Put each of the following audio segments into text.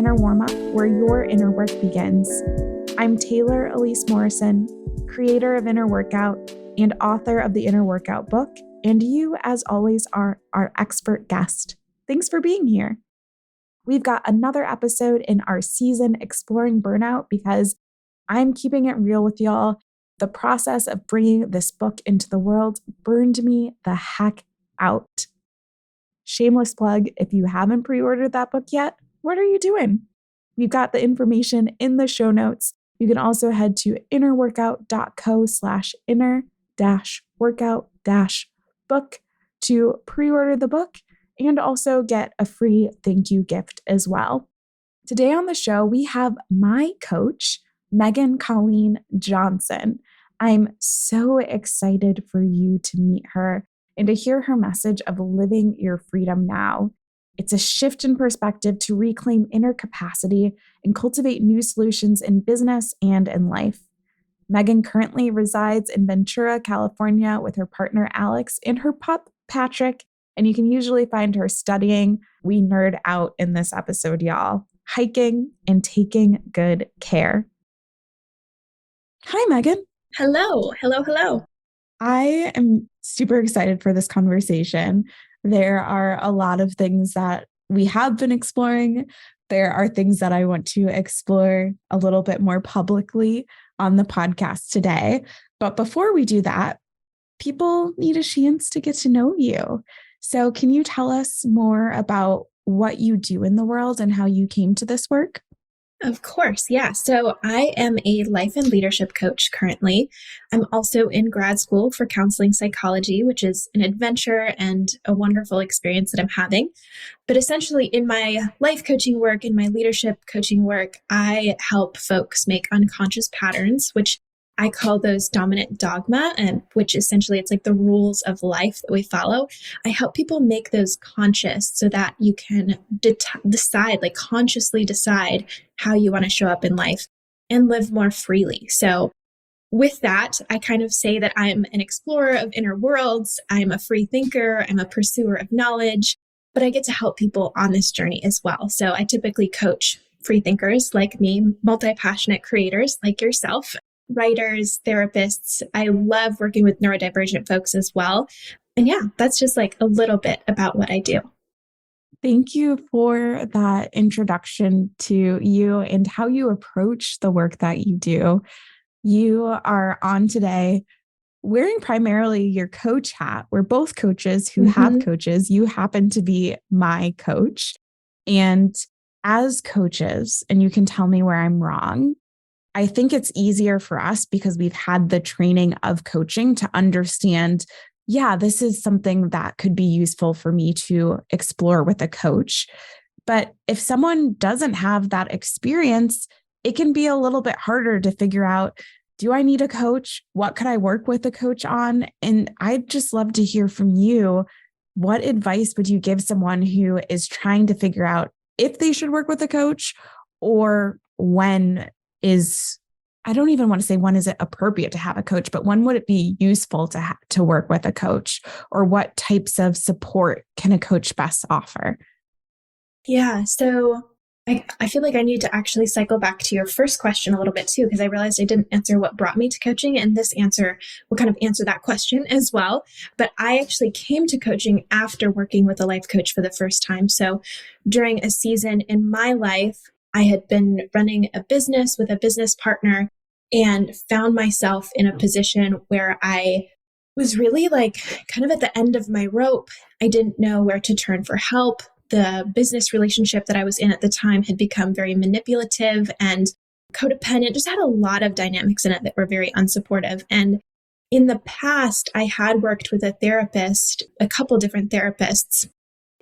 Inner Warmup, where your inner work begins. I'm Taylor Elise Morrison, creator of Inner Workout and author of the Inner Workout book, and you, as always, are our expert guest. Thanks for being here. We've got another episode in our season exploring burnout because I'm keeping it real with y'all. The process of bringing this book into the world burned me the heck out. Shameless plug, if you haven't pre-ordered that book yet, what are you doing? We've got the information in the show notes. You can also head to innerworkout.co/inner-workout-book to pre-order the book and also get a free thank you gift as well. Today on the show, we have my coach, Colleen Johnson. I'm so excited for you to meet her and to hear her message of living your freedom now. It's a shift in perspective to reclaim inner capacity and cultivate new solutions in business and in life. Megan currently resides in Ventura, California with her partner Alex and her pup Patrick, and you can usually find her studying. We nerd out in this episode, y'all. Hiking and taking good care. Hi, Megan. Hello. I am super excited for this conversation. There are a lot of things that we have been exploring. There are things that I want to explore a little bit more publicly on the podcast today. But before we do that, people need a chance to get to know you. So can you tell us more about what you do in the world and how you came to this work? Of course, yeah. So I am a life and leadership coach currently. I'm also in grad school for counseling psychology, which is an adventure and a wonderful experience that I'm having. But essentially in my life coaching work, in my leadership coaching work, I help folks make unconscious patterns, which I call those dominant dogma, and which essentially it's like the rules of life that we follow. I help people make those conscious so that you can consciously decide how you want to show up in life and live more freely. So with that, I kind of say that I'm an explorer of inner worlds. I'm a free thinker. I'm a pursuer of knowledge, but I get to help people on this journey as well. So I typically coach free thinkers like me, multi-passionate creators like yourself, writers, therapists. I love working with neurodivergent folks as well. And yeah, that's just like a little bit about what I do. Thank you for that introduction to you and how you approach the work that you do. You are on today wearing primarily your coach hat. We're both coaches who have coaches. You happen to be my coach. And as coaches, and you can tell me where I'm wrong, I think it's easier for us because we've had the training of coaching to understand, yeah, this is something that could be useful for me to explore with a coach. But if someone doesn't have that experience, it can be a little bit harder to figure out, do I need a coach? What could I work with a coach on? And I'd just love to hear from you. What advice would you give someone who is trying to figure out if they should work with a coach, or I don't even want to say when is it appropriate to have a coach, but when would it be useful to work with a coach, or what types of support can a coach best offer? Yeah. So I feel like I need to actually cycle back to your first question a little bit too, because I realized I didn't answer what brought me to coaching, and this answer will kind of answer that question as well. But I actually came to coaching after working with a life coach for the first time. So during a season in my life, I had been running a business with a business partner and found myself in a position where I was really like kind of at the end of my rope. I didn't know where to turn for help. The business relationship that I was in at the time had become very manipulative and codependent, just had a lot of dynamics in it that were very unsupportive. And in the past, I had worked with a therapist, a couple different therapists.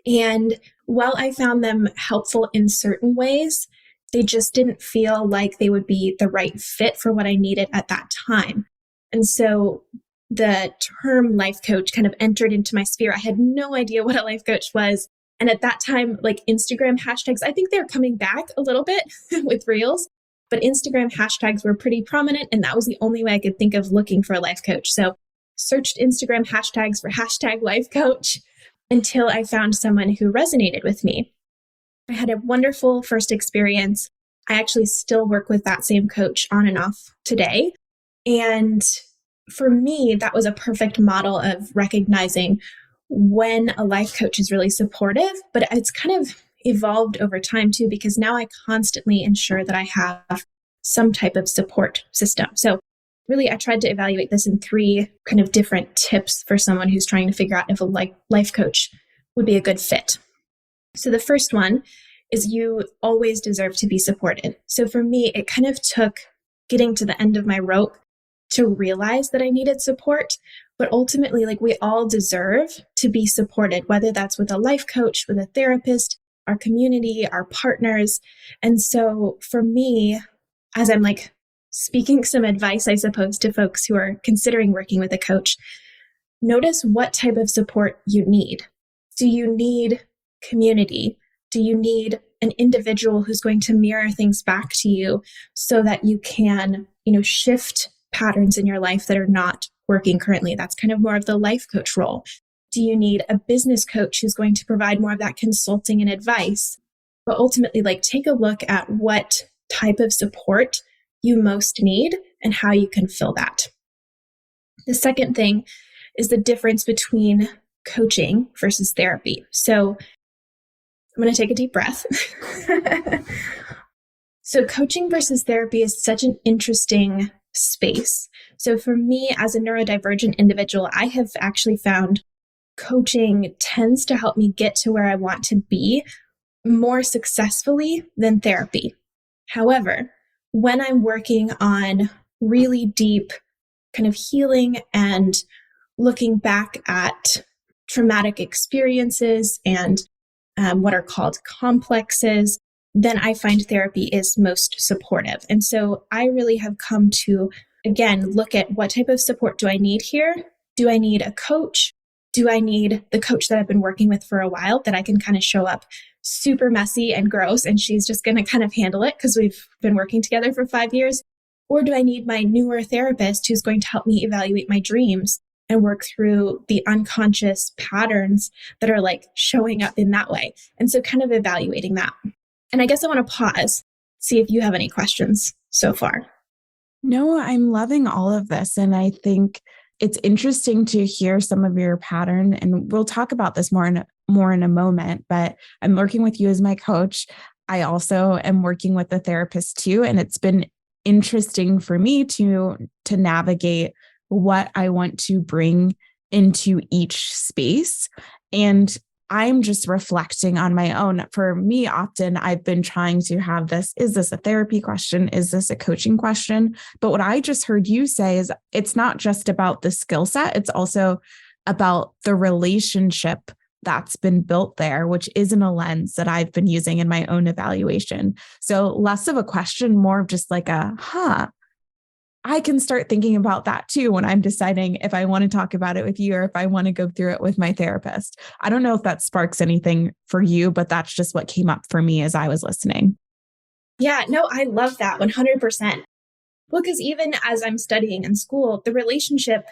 And while I found them helpful in certain ways, they just didn't feel like they would be the right fit for what I needed at that time. And so the term life coach kind of entered into my sphere. I had no idea what a life coach was. And at that time, like Instagram hashtags, I think they're coming back a little bit with Reels, but Instagram hashtags were pretty prominent. And that was the only way I could think of looking for a life coach. So searched Instagram hashtags for hashtag life coach until I found someone who resonated with me. I had a wonderful first experience. I actually still work with that same coach on and off today. And for me, that was a perfect model of recognizing when a life coach is really supportive, but it's kind of evolved over time too, because now I constantly ensure that I have some type of support system. So really, I tried to evaluate this in 3 kind of different tips for someone who's trying to figure out if a life coach would be a good fit. So the first one is you always deserve to be supported. So for me, it kind of took getting to the end of my rope to realize that I needed support. But ultimately, we all deserve to be supported, whether that's with a life coach, with a therapist, our community, our partners. And so for me, as I'm speaking some advice, I suppose, to folks who are considering working with a coach, notice what type of support you need. Do you need community? Do you need an individual who's going to mirror things back to you so that you can, shift patterns in your life that are not working currently? That's kind of more of the life coach role. Do you need a business coach who's going to provide more of that consulting and advice? But ultimately, take a look at what type of support you most need and how you can fill that. The second thing is the difference between coaching versus therapy. So I'm going to take a deep breath. So coaching versus therapy is such an interesting space. So for me, as a neurodivergent individual, I have actually found coaching tends to help me get to where I want to be more successfully than therapy. However, when I'm working on really deep kind of healing and looking back at traumatic experiences and what are called complexes, then I find therapy is most supportive. And so I really have come to, again, look at what type of support do I need here? Do I need a coach? Do I need the coach that I've been working with for a while that I can kind of show up super messy and gross and she's just going to kind of handle it because we've been working together for 5 years? Or do I need my newer therapist who's going to help me evaluate my dreams and work through the unconscious patterns that are showing up in that way? And so kind of evaluating that. And I guess I want to pause, see if you have any questions so far. No, I'm loving all of this. And I think it's interesting to hear some of your pattern. And we'll talk about this more in a moment, but I'm working with you as my coach. I also am working with a therapist too. And it's been interesting for me to navigate what I want to bring into each space. And I'm just reflecting on my own. For me, often I've been trying to have this, is this a therapy question? Is this a coaching question? But what I just heard you say is it's not just about the skill set. It's also about the relationship that's been built there, which isn't a lens that I've been using in my own evaluation. So less of a question, more of just I can start thinking about that too when I'm deciding if I want to talk about it with you or if I want to go through it with my therapist. I don't know if that sparks anything for you, but that's just what came up for me as I was listening. Yeah, no, I love that 100%. Well, because even as I'm studying in school, the relationship,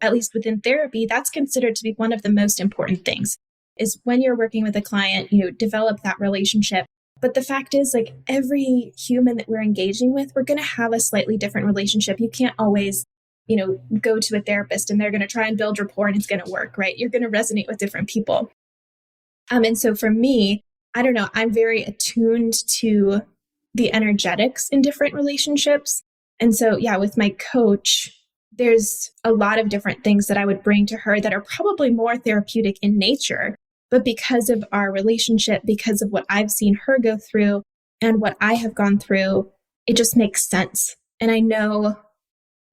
at least within therapy, that's considered to be one of the most important things, is when you're working with a client, develop that relationship. But the fact is, every human that we're engaging with, we're going to have a slightly different relationship. You can't always, go to a therapist and they're going to try and build rapport and it's going to work, right? You're going to resonate with different people. And so for me, I don't know, I'm very attuned to the energetics in different relationships. And so, yeah, with my coach, there's a lot of different things that I would bring to her that are probably more therapeutic in nature. But because of our relationship, because of what I've seen her go through and what I have gone through, it just makes sense. And I know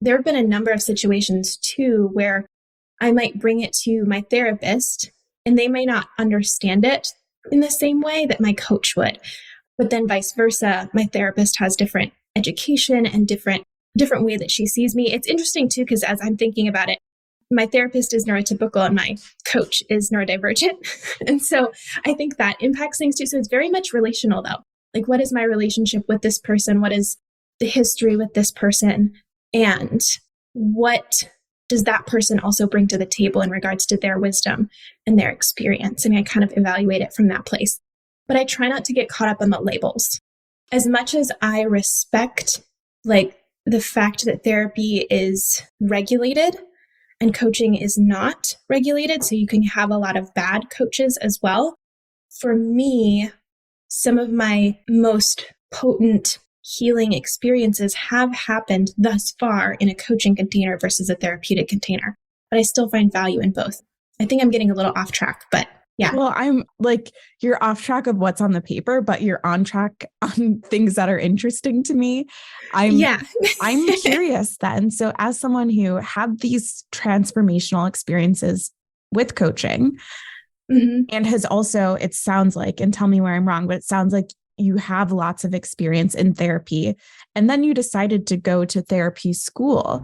there have been a number of situations too where I might bring it to my therapist and they may not understand it in the same way that my coach would. But then vice versa, my therapist has different education and different way that she sees me. It's interesting too, because as I'm thinking about it, my therapist is neurotypical and my coach is neurodivergent. And so I think that impacts things too. So it's very much relational though. What is my relationship with this person? What is the history with this person? And what does that person also bring to the table in regards to their wisdom and their experience? And I kind of evaluate it from that place. but I try not to get caught up on the labels. As much as I respect like the fact that therapy is regulated and coaching is not regulated, so you can have a lot of bad coaches as well. For me, some of my most potent healing experiences have happened thus far in a coaching container versus a therapeutic container, but I still find value in both. I think I'm getting a little off track, but yeah. Well, I'm like, you're off track of what's on the paper, but you're on track on things that are interesting to me. Yeah. I'm curious then. So as someone who had these transformational experiences with coaching and has also, it sounds like, and tell me where I'm wrong, but it sounds like you have lots of experience in therapy. And then you decided to go to therapy school.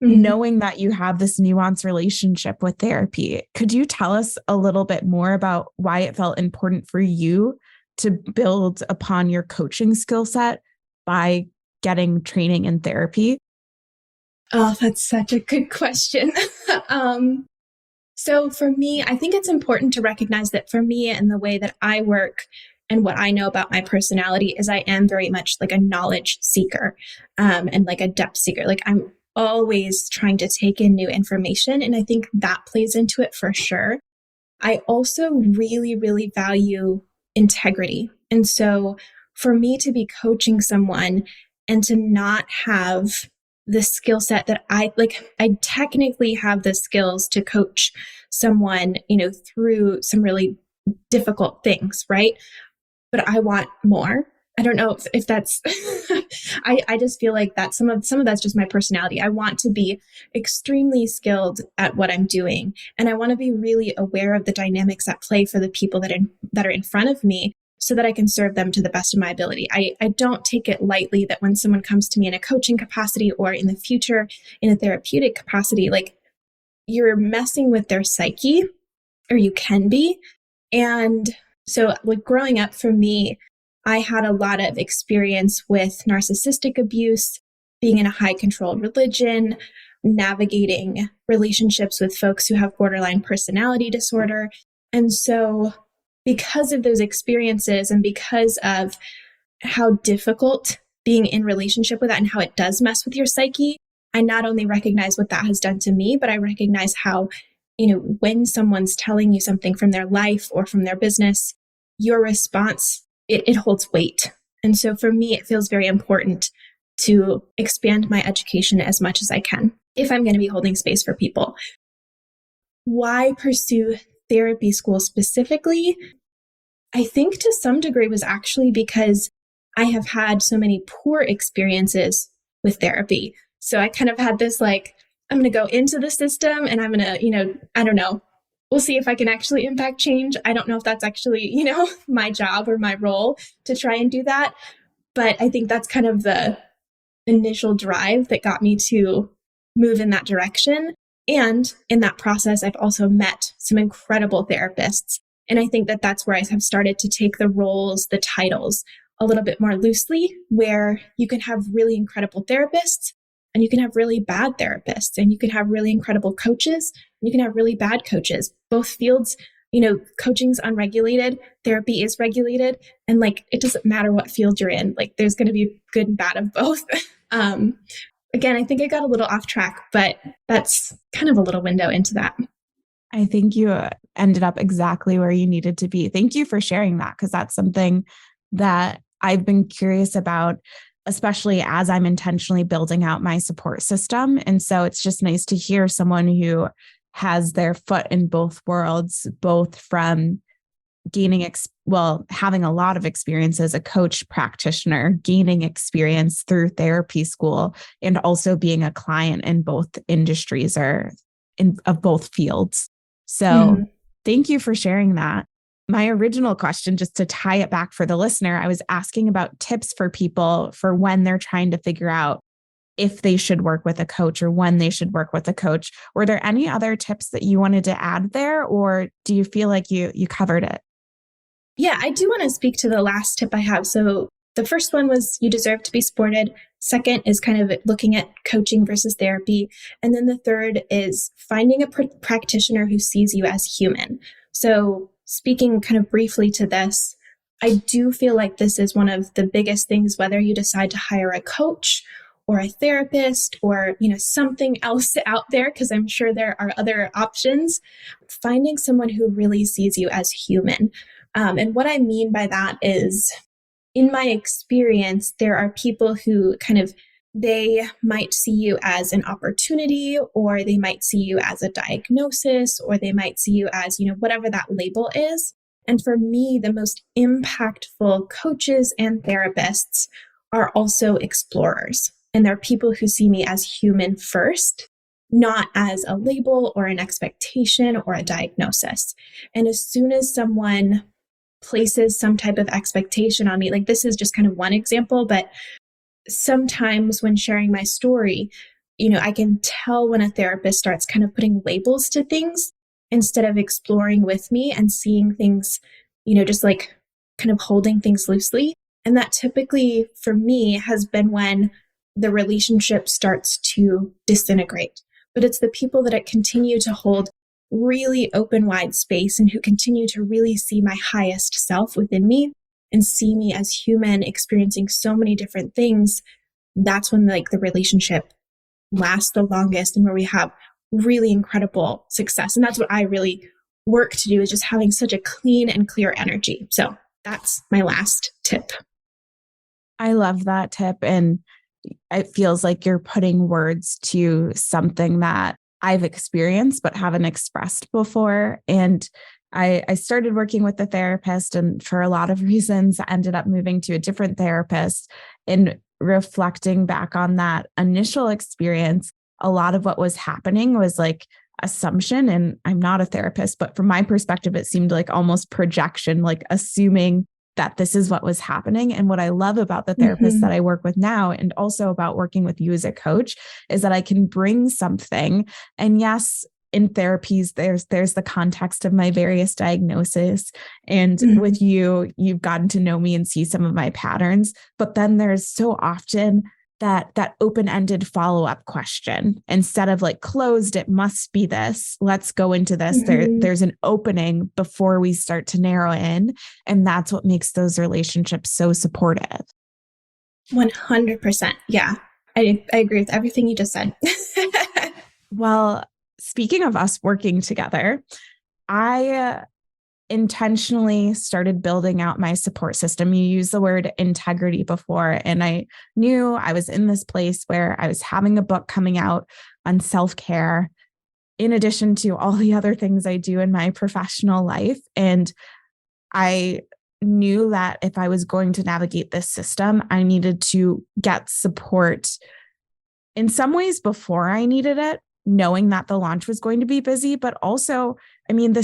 Knowing that you have this nuanced relationship with therapy. Could you tell us a little bit more about why it felt important for you to build upon your coaching skill set by getting training in therapy? Oh, that's such a good question. So for me, I think it's important to recognize that for me and the way that I work and what I know about my personality is I am very much like a knowledge seeker, and like a depth seeker. Like I'm always trying to take in new information. And I think that plays into it for sure. I also really, really value integrity. And so for me to be coaching someone and to not have the skill set that I technically have the skills to coach someone, through some really difficult things, right? But I want more. I don't know if that's, I just feel like that some of that's just my personality. I want to be extremely skilled at what I'm doing. And I want to be really aware of the dynamics at play for the people that are in front of me so that I can serve them to the best of my ability. I don't take it lightly that when someone comes to me in a coaching capacity or in the future in a therapeutic capacity, like you're messing with their psyche, or you can be. And so like growing up for me, I had a lot of experience with narcissistic abuse, being in a high control religion, navigating relationships with folks who have borderline personality disorder. And so because of those experiences and because of how difficult being in relationship with that and how it does mess with your psyche, I not only recognize what that has done to me, but I recognize how, when someone's telling you something from their life or from their business, your response, it holds weight. And so for me, it feels very important to expand my education as much as I can if I'm going to be holding space for people. Why pursue therapy school specifically? I think to some degree was actually because I have had so many poor experiences with therapy. So I kind of had this like, I'm going to go into the system and I'm going to, I don't know, we'll see if I can actually impact change. I don't know if that's actually, my job or my role to try and do that. But I think that's kind of the initial drive that got me to move in that direction. And in that process, I've also met some incredible therapists. And I think that that's where I have started to take the roles, the titles a little bit more loosely, where you can have really incredible therapists and you can have really bad therapists and you can have really incredible coaches and you can have really bad coaches. Both fields, coaching's unregulated, therapy is regulated. And like, it doesn't matter what field you're in, like there's going to be good and bad of both. Again, I think I got a little off track, but that's kind of a little window into that. I think you ended up exactly where you needed to be. Thank you for sharing that, because that's something that I've been curious about, especially as I'm intentionally building out my support system. And so it's just nice to hear someone who has their foot in both worlds, both from having a lot of experience as a coach practitioner, gaining experience through therapy school, and also being a client in both industries or of both fields. So thank you for sharing that. My original question, just to tie it back for the listener, I was asking about tips for people for when they're trying to figure out if they should work with a coach or when they should work with a coach. Were there any other tips that you wanted to add there, or do you feel like you covered it? Yeah, I do want to speak to the last tip I have. So the first one was you deserve to be supported. Second is kind of looking at coaching versus therapy. And then the third is finding a practitioner who sees you as human. So speaking kind of briefly to this, I do feel like this is one of the biggest things, whether you decide to hire a coach or a therapist or, something else out there, because I'm sure there are other options, finding someone who really sees you as human. And what I mean by that is, in my experience, there are people who they might see you as an opportunity, or they might see you as a diagnosis, or they might see you as, whatever that label is. And for me, the most impactful coaches and therapists are also explorers. And they're people who see me as human first, not as a label or an expectation or a diagnosis. And as soon as someone places some type of expectation on me, like this is just kind of one example, but sometimes when sharing my story, I can tell when a therapist starts kind of putting labels to things instead of exploring with me and seeing things, just like kind of holding things loosely. And that typically for me has been when the relationship starts to disintegrate. But it's the people that continue to hold really open, wide space and who continue to really see my highest self within me and see me as human experiencing so many different things. That's when the relationship lasts the longest and where we have really incredible success. And that's what I really work to do, is just having such a clean and clear energy. So that's my last tip. I love that tip. And it feels like you're putting words to something that I've experienced but haven't expressed before. And I started working with the therapist, and for a lot of reasons, I ended up moving to a different therapist. And reflecting back on that initial experience, a lot of what was happening was like assumption. And I'm not a therapist, but from my perspective, it seemed like almost projection, like assuming that this is what was happening. And what I love about the therapists that I work with now, and also about working with you as a coach, is that I can bring something. And yes, in therapies, there's the context of my various diagnoses. And with you, you've gotten to know me and see some of my patterns. But then there's so often that open-ended follow-up question. Instead of like closed, it must be this, let's go into this. There's an opening before we start to narrow in. And that's what makes those relationships so supportive. 100%. Yeah, I agree with everything you just said. Well, speaking of us working together, I intentionally started building out my support system. You used the word integrity before, and I knew I was in this place where I was having a book coming out on self-care, in addition to all the other things I do in my professional life. And I knew that if I was going to navigate this system, I needed to get support in some ways before I needed it, knowing that the launch was going to be busy. But also, I mean, the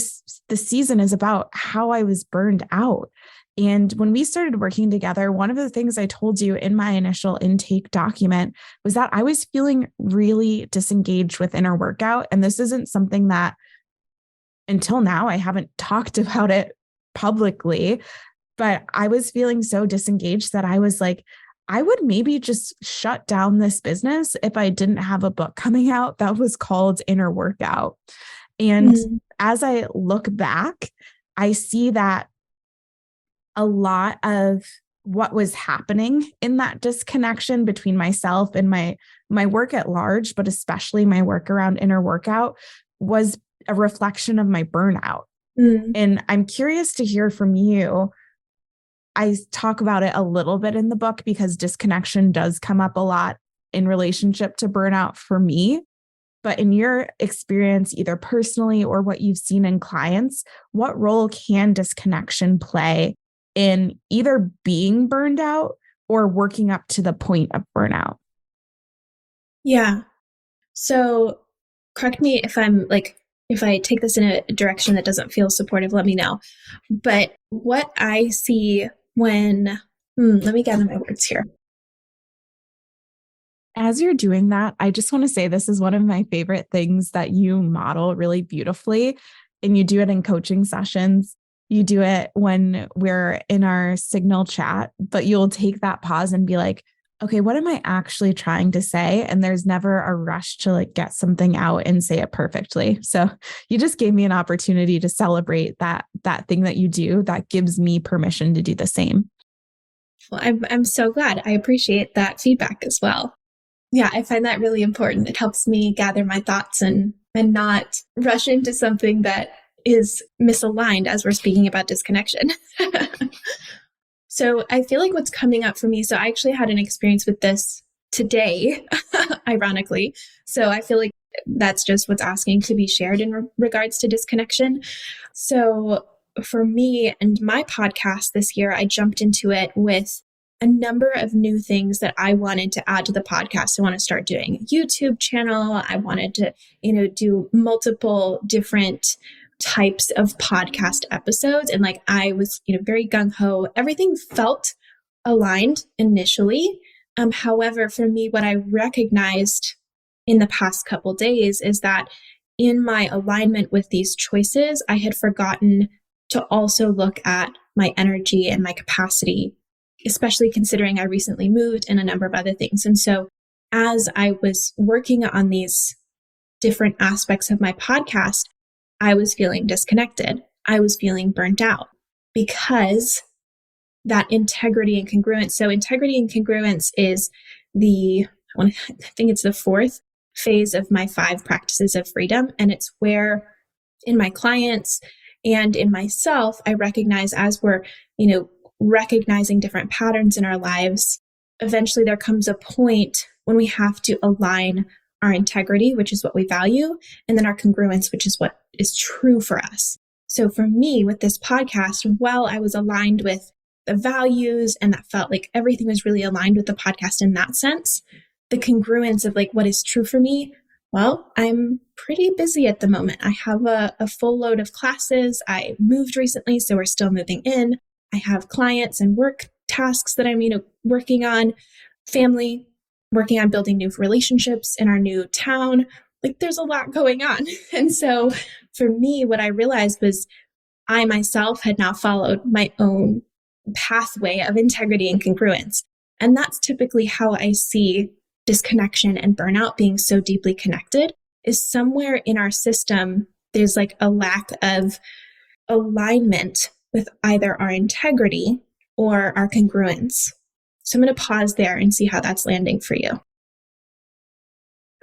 season is about how I was burned out. And when we started working together, one of the things I told you in my initial intake document was that I was feeling really disengaged with inner workout. And this isn't something that until now, I haven't talked about it publicly, but I was feeling so disengaged that I was like, I would maybe just shut down this business if I didn't have a book coming out that was called Inner Workout. And as I look back, I see that a lot of what was happening in that disconnection between myself and my work at large, but especially my work around Inner Workout, was a reflection of my burnout. And I'm curious to hear from you. I talk about it a little bit in the book because disconnection does come up a lot in relationship to burnout for me. But in your experience, either personally or what you've seen in clients, what role can disconnection play in either being burned out or working up to the point of burnout? Yeah. So correct me if I take this in a direction that doesn't feel supportive, let me know. But what I see when, let me gather my words here. As you're doing that, I just want to say this is one of my favorite things that you model really beautifully. And you do it in coaching sessions. You do it when we're in our Signal chat, but you'll take that pause and be like, okay, what am I actually trying to say? And there's never a rush to like get something out and say it perfectly. So you just gave me an opportunity to celebrate that thing that you do that gives me permission to do the same. Well, I'm so glad. I appreciate that feedback as well. Yeah, I find that really important. It helps me gather my thoughts and not rush into something that is misaligned as we're speaking about disconnection. So I feel like what's coming up for me, so I actually had an experience with this today, ironically. So I feel like that's just what's asking to be shared in regards to disconnection. So for me and my podcast this year, I jumped into it with a number of new things that I wanted to add to the podcast. I want to start doing a YouTube channel. I wanted to, do multiple different types of podcast episodes. And like I was, very gung ho. Everything felt aligned initially. However, for me, what I recognized in the past couple days is that in my alignment with these choices, I had forgotten to also look at my energy and my capacity, especially considering I recently moved and a number of other things. And so as I was working on these different aspects of my podcast, I was feeling disconnected. I was feeling burnt out because that integrity and congruence. So integrity and congruence is I think it's the fourth phase of my 5 practices of freedom. And it's where in my clients and in myself, I recognize as we're, recognizing different patterns in our lives, eventually there comes a point when we have to align our integrity, which is what we value, and then our congruence, which is what is true for us. So for me with this podcast, while I was aligned with the values and that felt like everything was really aligned with the podcast in that sense, the congruence of like what is true for me, well, I'm pretty busy at the moment. I have a full load of classes. I moved recently, so we're still moving in. I have clients and work tasks that I'm, working on, family, working on building new relationships in our new town. Like there's a lot going on. And so for me, what I realized was I myself had now followed my own pathway of integrity and congruence. And that's typically how I see disconnection and burnout being so deeply connected, is somewhere in our system, there's like a lack of alignment with either our integrity or our congruence. So I'm going to pause there and see how that's landing for you.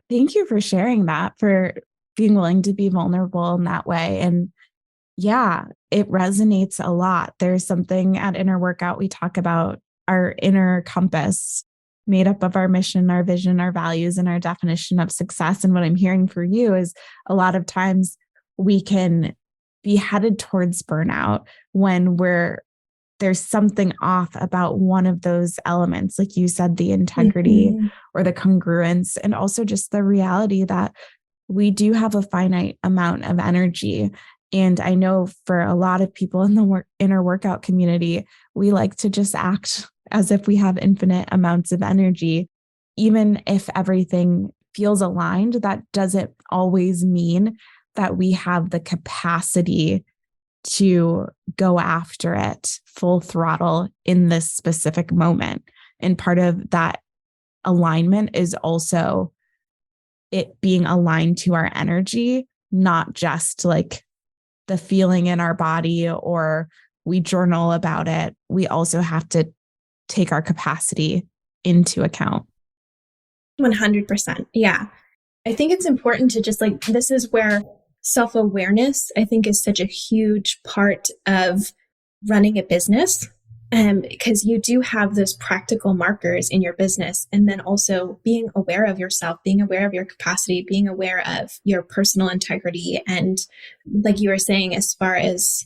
Thank you for sharing that, for being willing to be vulnerable in that way. And yeah, it resonates a lot. There's something at Inner Workout, we talk about our inner compass made up of our mission, our vision, our values, and our definition of success. And what I'm hearing for you is a lot of times we can be headed towards burnout when there's something off about one of those elements, like you said, the integrity or the congruence, and also just the reality that we do have a finite amount of energy. And I know for a lot of people in the inner workout community, we like to just act as if we have infinite amounts of energy. Even if everything feels aligned, that doesn't always mean that we have the capacity to go after it full throttle in this specific moment. And part of that alignment is also it being aligned to our energy, not just like the feeling in our body or we journal about it. We also have to take our capacity into account. 100%. Yeah. I think it's important to just like, this is where self-awareness, I think, is such a huge part of running a business. Because you do have those practical markers in your business. And then also being aware of yourself, being aware of your capacity, being aware of your personal integrity. And like you were saying, as far as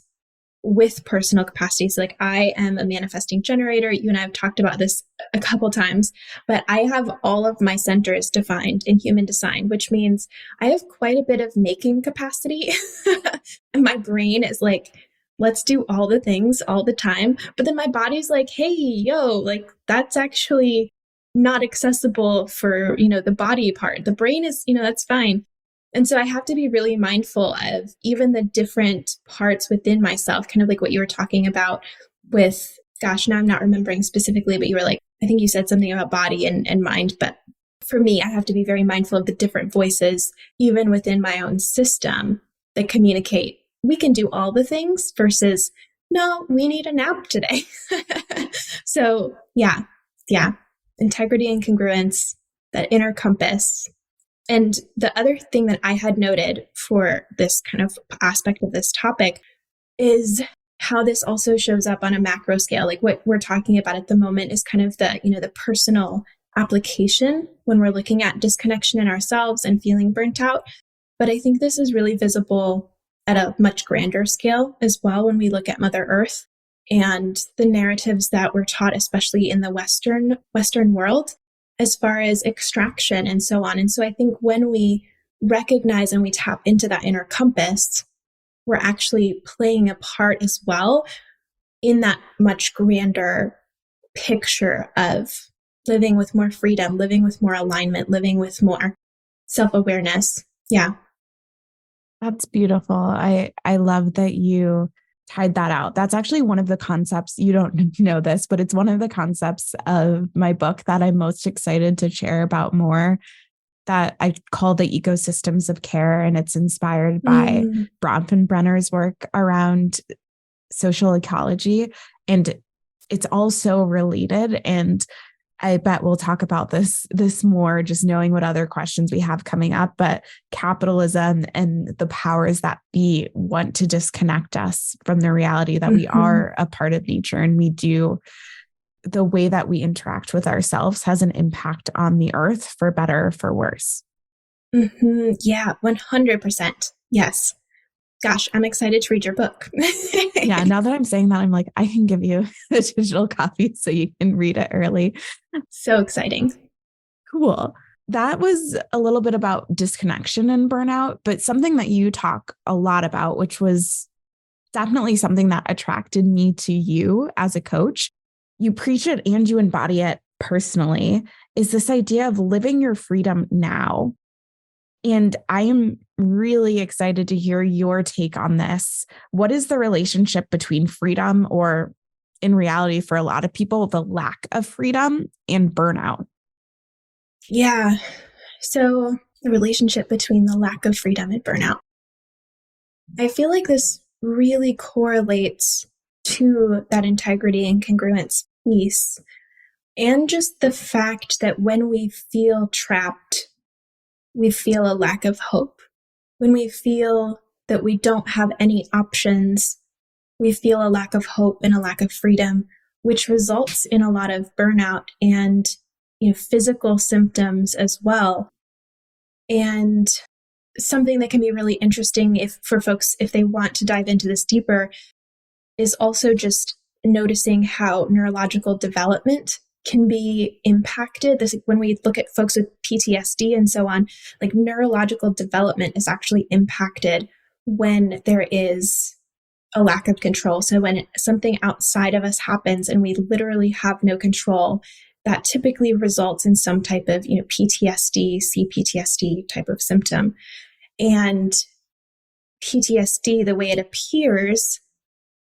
with personal capacity, so like I am a manifesting generator. You and I have talked about this a couple times, but I have all of my centers defined in human design, which means I have quite a bit of making capacity. And my brain is like, let's do all the things all the time. But then my body's like, hey, yo, like that's actually not accessible for, the body part. The brain is, that's fine. And so I have to be really mindful of even the different parts within myself, kind of like what you were talking about with, gosh, now I'm not remembering specifically, but you were like I think you said something about body and mind, but for me, I have to be very mindful of the different voices, even within my own system, that communicate. We can do all the things versus, no, we need a nap today. So yeah. Integrity and congruence, that inner compass. And the other thing that I had noted for this kind of aspect of this topic is how this also shows up on a macro scale. Like what we're talking about at the moment is kind of the personal application when we're looking at disconnection in ourselves and feeling burnt out. But I think this is really visible at a much grander scale as well when we look at Mother Earth and the narratives that we're taught, especially in the Western world, as far as extraction and so on. And so I think when we recognize and we tap into that inner compass, we're actually playing a part as well in that much grander picture of living with more freedom, living with more alignment, living with more self-awareness. Yeah. That's beautiful. I love that you tied that out. That's actually one of the concepts, you don't know this, but it's one of the concepts of my book that I'm most excited to share about more, that I call the ecosystems of care. And it's inspired by Bronfenbrenner's work around social ecology. And it's all so related. And I bet we'll talk about this more, just knowing what other questions we have coming up. But capitalism and the powers that be want to disconnect us from the reality that we are a part of nature, and the way that we interact with ourselves has an impact on the earth, for better or for worse. Yeah, 100%. Yes. Gosh, I'm excited to read your book. Yeah, now that I'm saying that, I'm like, I can give you a digital copy so you can read it early. So exciting. Cool. That was a little bit about disconnection and burnout, but something that you talk a lot about, which was definitely something that attracted me to you as a coach. You preach it and you embody it personally, is this idea of living your freedom now. And I am really excited to hear your take on this. What is the relationship between freedom, or in reality, for a lot of people, the lack of freedom, and burnout? Yeah. So the relationship between the lack of freedom and burnout. I feel like this really correlates to that integrity and congruence piece. And just the fact that when we feel trapped, we feel a lack of hope. When we feel that we don't have any options, we feel a lack of hope and a lack of freedom, which results in a lot of burnout and physical symptoms as well. And something that can be really interesting for folks, if they want to dive into this deeper, is also just noticing how neurological development can be impacted. When we look at folks with PTSD and so on, like neurological development is actually impacted when there is a lack of control. So when something outside of us happens and we literally have no control, that typically results in some type of PTSD, CPTSD type of symptom. And PTSD, the way it appears,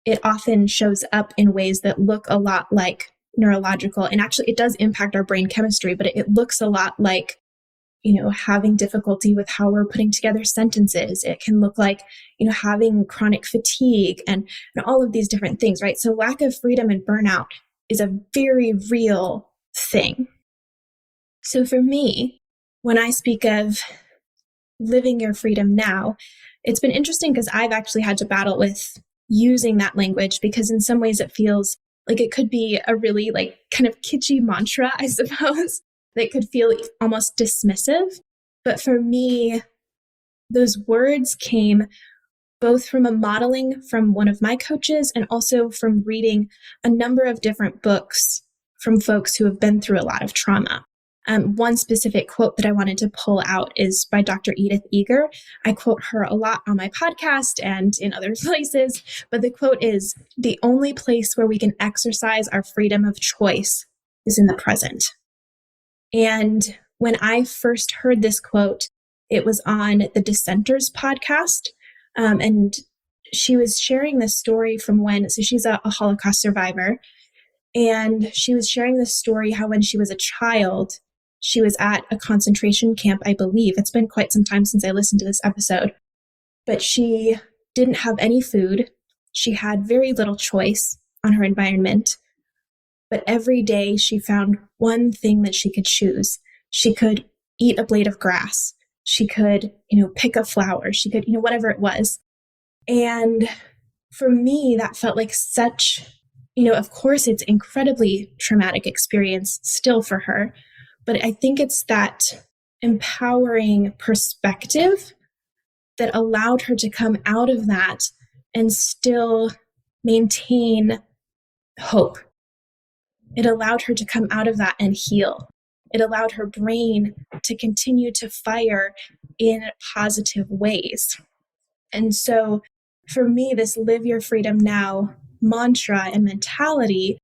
it often shows up in ways that look a lot like neurological. And actually, it does impact our brain chemistry, but it looks a lot like, having difficulty with how we're putting together sentences. It can look like, having chronic fatigue and all of these different things, right? So lack of freedom and burnout is a very real thing. So for me, when I speak of living your freedom now, it's been interesting because I've actually had to battle with using that language, because in some ways it feels like it could be a really kind of kitschy mantra, I suppose, that could feel almost dismissive. But for me, those words came both from a modeling from one of my coaches and also from reading a number of different books from folks who have been through a lot of trauma. One specific quote that I wanted to pull out is by Dr. Edith Eger. I quote her a lot on my podcast and in other places, but the quote is, "The only place where we can exercise our freedom of choice is in the present." And when I first heard this quote, it was on the Dissenters podcast. And she was sharing this story from so she's a Holocaust survivor. And she was sharing this story how when she was a child, she was at a concentration camp, I believe. It's been quite some time since I listened to this episode, but she didn't have any food. She had very little choice on her environment. But every day she found one thing that she could choose. She could eat a blade of grass. She could, pick a flower. She could, whatever it was. And for me, that felt like such, of course, it's incredibly traumatic experience still for her. But I think it's that empowering perspective that allowed her to come out of that and still maintain hope. It allowed her to come out of that and heal. It allowed her brain to continue to fire in positive ways. And so for me, this live your freedom now mantra and mentality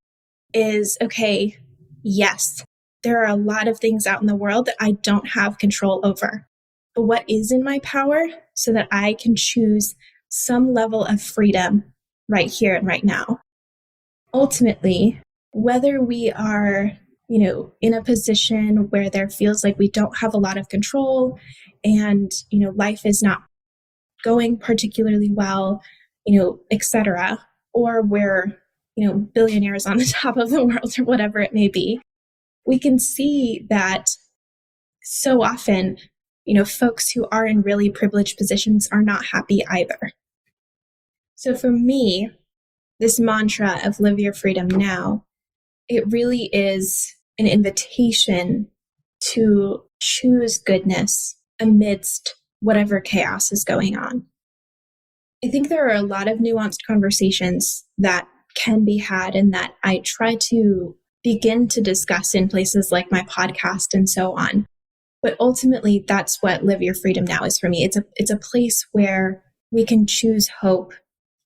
is, okay, yes, there are a lot of things out in the world that I don't have control over. But what is in my power so that I can choose some level of freedom right here and right now? Ultimately, whether we are, in a position where there feels like we don't have a lot of control and, life is not going particularly well, etc., or we're, billionaires on the top of the world or whatever it may be, we can see that so often, folks who are in really privileged positions are not happy either. So for me, this mantra of live your freedom now, it really is an invitation to choose goodness amidst whatever chaos is going on. I think there are a lot of nuanced conversations that can be had and that I try to begin to discuss in places like my podcast and so on. But ultimately, that's what Live Your Freedom Now is for me. It's a place where we can choose hope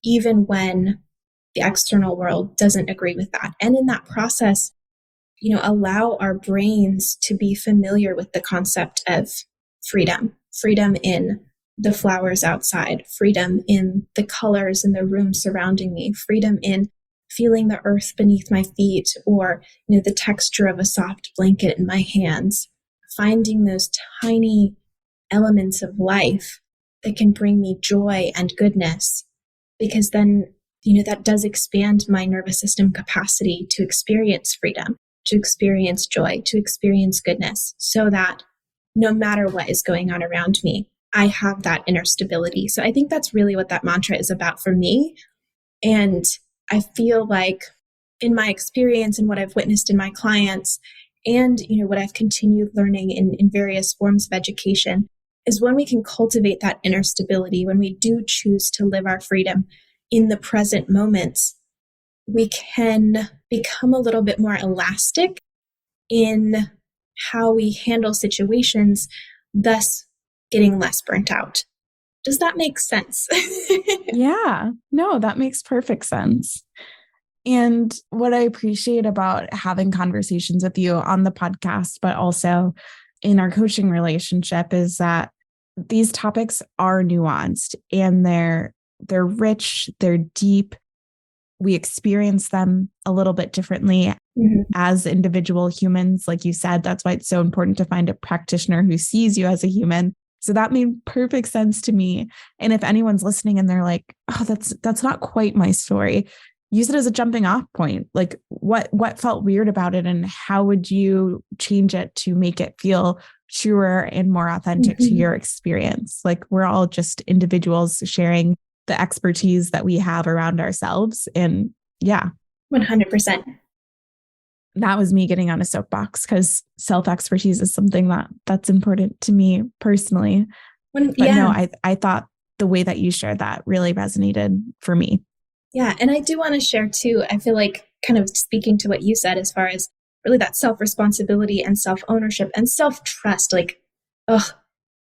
even when the external world doesn't agree with that. And in that process, allow our brains to be familiar with the concept of freedom in the flowers outside, freedom in the colors in the room surrounding me, freedom in feeling the earth beneath my feet or, the texture of a soft blanket in my hands, finding those tiny elements of life that can bring me joy and goodness, because then, that does expand my nervous system capacity to experience freedom, to experience joy, to experience goodness, so that no matter what is going on around me, I have that inner stability. So I think that's really what that mantra is about for me. And I feel like in my experience and what I've witnessed in my clients and, what I've continued learning in various forms of education is when we can cultivate that inner stability, when we do choose to live our freedom in the present moments, we can become a little bit more elastic in how we handle situations, thus getting less burnt out. Does that make sense? Yeah, no, that makes perfect sense. And what I appreciate about having conversations with you on the podcast, but also in our coaching relationship, is that these topics are nuanced and they're rich, they're deep. We experience them a little bit differently as individual humans. Like you said, that's why it's so important to find a practitioner who sees you as a human. So that made perfect sense to me. And if anyone's listening and they're like, oh, that's not quite my story, use it as a jumping off point. Like what felt weird about it and how would you change it to make it feel truer and more authentic to your experience? Like we're all just individuals sharing the expertise that we have around ourselves. And yeah. 100%. That was me getting on a soapbox because self-expertise is something that's important to me personally. No, I thought the way that you shared that really resonated for me. Yeah. And I do want to share too, I feel like kind of speaking to what you said as far as really that self-responsibility and self-ownership and self-trust, like,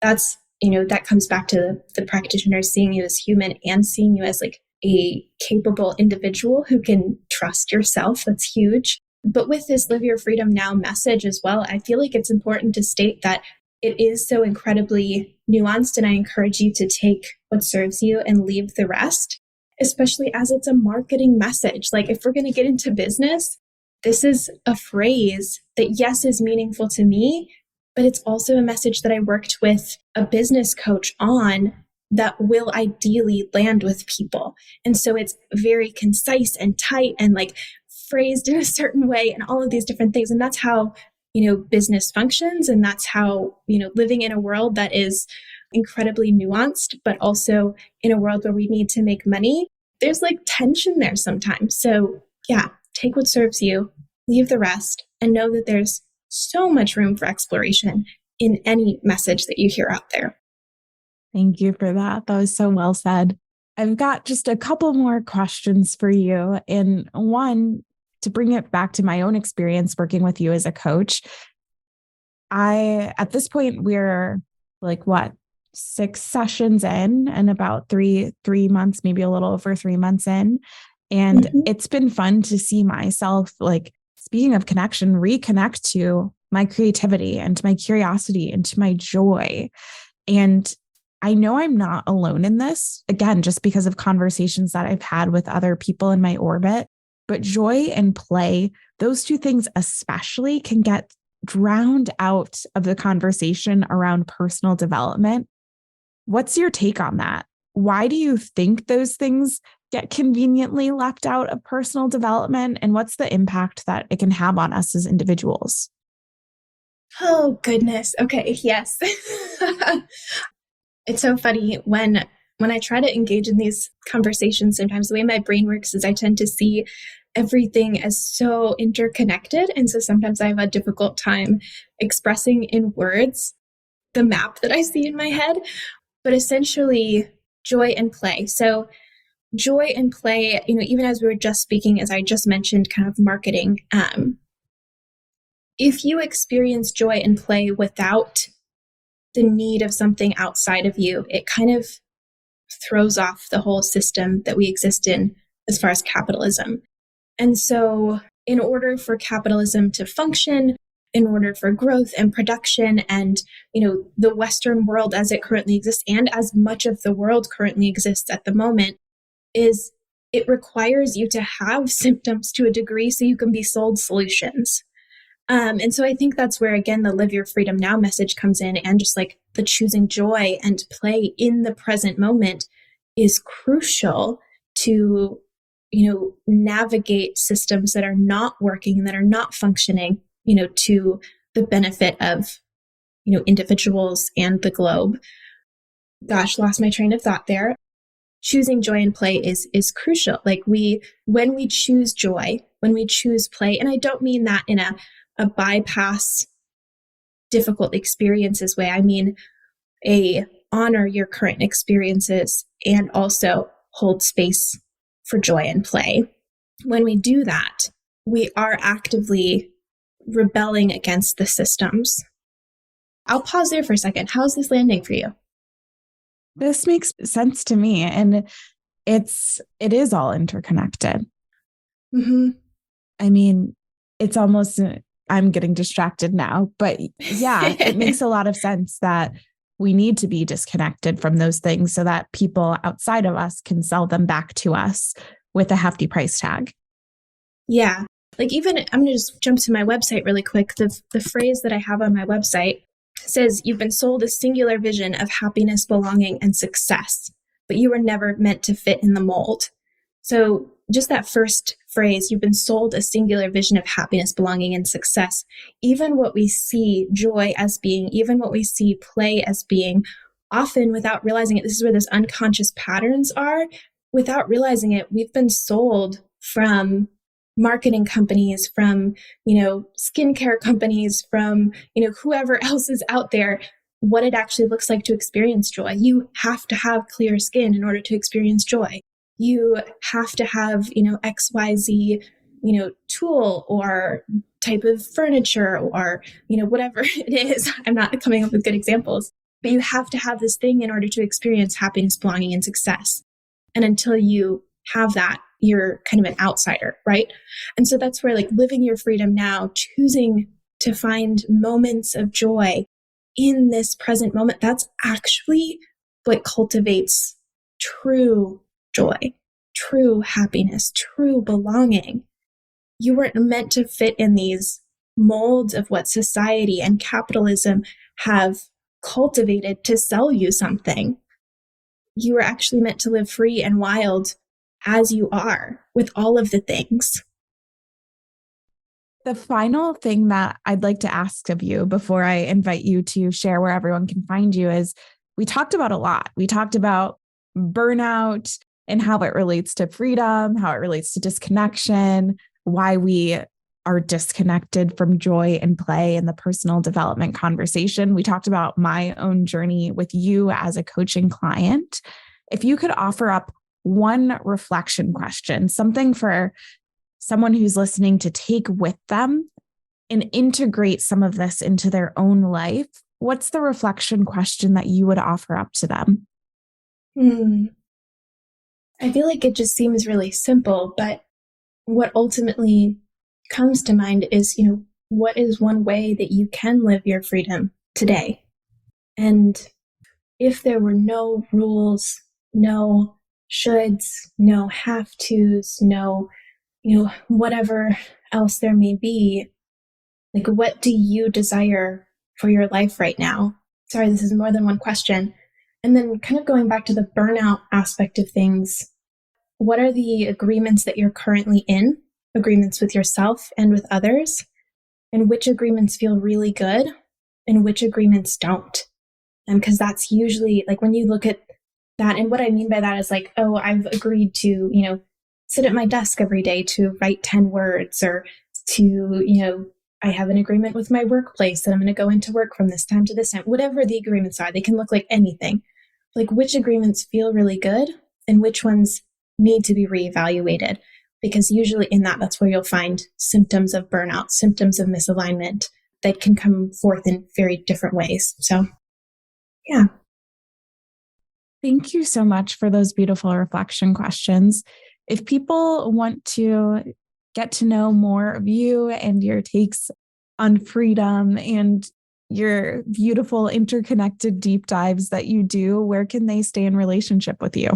that's, that comes back to the practitioner seeing you as human and seeing you as like a capable individual who can trust yourself. That's huge. But with this Live Your Freedom Now message as well, I feel like it's important to state that it is so incredibly nuanced, and I encourage you to take what serves you and leave the rest, especially as it's a marketing message. Like if we're going to get into business, this is a phrase that, yes, is meaningful to me, but it's also a message that I worked with a business coach on that will ideally land with people. And so it's very concise and tight and like phrased in a certain way and all of these different things. And that's how, business functions. And that's how, living in a world that is incredibly nuanced, but also in a world where we need to make money, there's like tension there sometimes. So yeah, take what serves you, leave the rest, and know that there's so much room for exploration in any message that you hear out there. Thank you for that. That was so well said. I've got just a couple more questions for you. And one, to bring it back to my own experience working with you as a coach, at this point, we're like, what, 6 sessions in and about three months, maybe a little over 3 months in. And it's been fun to see myself, like, speaking of connection, reconnect to my creativity and to my curiosity and to my joy. And I know I'm not alone in this, again, just because of conversations that I've had with other people in my orbit. But joy and play, those two things especially, can get drowned out of the conversation around personal development. What's your take on that? Why do you think those things get conveniently left out of personal development? And what's the impact that it can have on us as individuals? Oh, goodness. Okay. Yes. It's so funny when I try to engage in these conversations, sometimes the way my brain works is I tend to see everything as so interconnected. And so sometimes I have a difficult time expressing in words the map that I see in my head. But essentially, joy and play. So joy and play, even as we were just speaking, as I just mentioned, kind of marketing, if you experience joy and play without the need of something outside of you, it kind of throws off the whole system that we exist in as far as capitalism. And so in order for capitalism to function, in order for growth and production and, the Western world as it currently exists, and as much of the world currently exists at the moment, is it requires you to have symptoms to a degree so you can be sold solutions. And so I think that's where, again, the live your freedom now message comes in, and just like the choosing joy and play in the present moment is crucial to, navigate systems that are not working and that are not functioning, to the benefit of, individuals and the globe. Gosh, lost my train of thought there. Choosing joy and play is crucial. Like when we choose joy, when we choose play, and I don't mean that in a bypass difficult experiences way. I mean, honor your current experiences and also hold space for joy and play. When we do that, we are actively rebelling against the systems. I'll pause there for a second. How's this landing for you? This makes sense to me. And it is all interconnected. Mm-hmm. I mean, it's almost, I'm getting distracted now, but yeah, it makes a lot of sense that we need to be disconnected from those things so that people outside of us can sell them back to us with a hefty price tag. Yeah. Like even, I'm going to just jump to my website really quick. The phrase that I have on my website says, you've been sold a singular vision of happiness, belonging, and success, but you were never meant to fit in the mold. So just that first phrase, you've been sold a singular vision of happiness, belonging, and success. Even what we see joy as being, even what we see play as being, often without realizing it, this is where those unconscious patterns are. Without realizing it, we've been sold from marketing companies, from, skincare companies, from, whoever else is out there, what it actually looks like to experience joy. You have to have clear skin in order to experience joy. You have to have, XYZ, tool or type of furniture or, whatever it is. I'm not coming up with good examples, but you have to have this thing in order to experience happiness, belonging, and success. And until you have that, you're kind of an outsider, right? And so that's where, like, living your freedom now, choosing to find moments of joy in this present moment, that's actually what cultivates true joy, true happiness, true belonging. You weren't meant to fit in these molds of what society and capitalism have cultivated to sell you something. You were actually meant to live free and wild as you are with all of the things. The final thing that I'd like to ask of you before I invite you to share where everyone can find you is we talked about a lot. We talked about burnout and how it relates to freedom, how it relates to disconnection, why we are disconnected from joy and play in the personal development conversation. We talked about my own journey with you as a coaching client. If you could offer up one reflection question, something for someone who's listening to take with them and integrate some of this into their own life, what's the reflection question that you would offer up to them? I feel like it just seems really simple, but what ultimately comes to mind is, what is one way that you can live your freedom today? And if there were no rules, no shoulds, no have tos, no, whatever else there may be, like, what do you desire for your life right now? Sorry, this is more than one question. And then kind of going back to the burnout aspect of things, what are the agreements that you're currently in, agreements with yourself and with others, and which agreements feel really good and which agreements don't? And because that's usually like when you look at that, and what I mean by that is like, oh, I've agreed to, sit at my desk every day to write 10 words, or to, I have an agreement with my workplace that I'm going to go into work from this time to this time. Whatever the agreements are, they can look like anything. Like, which agreements feel really good and which ones need to be reevaluated? Because usually in that's where you'll find symptoms of burnout, symptoms of misalignment that can come forth in very different ways. So, yeah. Thank you so much for those beautiful reflection questions. If people want to get to know more of you and your takes on freedom and your beautiful interconnected deep dives that you do, where can they stay in relationship with you?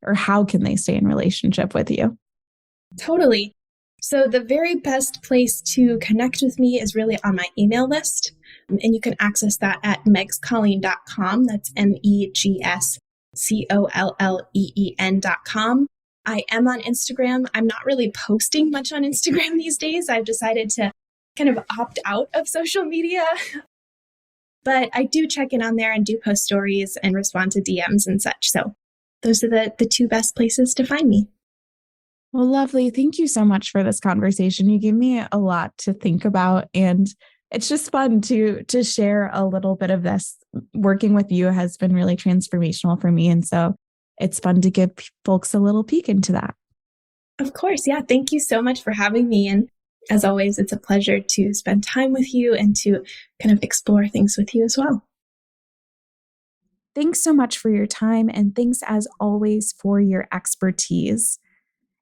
Or how can they stay in relationship with you? Totally. So the very best place to connect with me is really on my email list. And you can access that at megscolleen.com. That's megscolleen.com. I am on Instagram. I'm not really posting much on Instagram these days. I've decided to kind of opt out of social media. But I do check in on there and do post stories and respond to DMs and such. So those are the two best places to find me. Well, lovely. Thank you so much for this conversation. You gave me a lot to think about, and it's just fun to share a little bit of this. Working with you has been really transformational for me. And so it's fun to give folks a little peek into that. Of course. Yeah. Thank you so much for having me. And as always, it's a pleasure to spend time with you and to kind of explore things with you as well. Thanks so much for your time. And thanks as always for your expertise.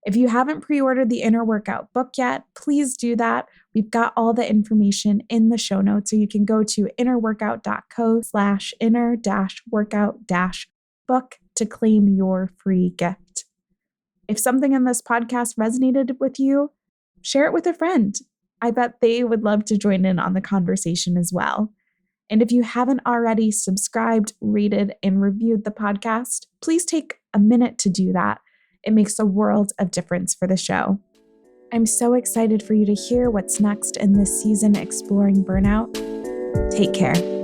If you haven't pre-ordered the Inner Workout book yet, please do that. We've got all the information in the show notes, so you can go to innerworkout.co/inner-workout-book to claim your free gift. If something in this podcast resonated with you, share it with a friend. I bet they would love to join in on the conversation as well. And if you haven't already subscribed, rated, and reviewed the podcast, please take a minute to do that. It makes a world of difference for the show. I'm so excited for you to hear what's next in this season exploring burnout. Take care.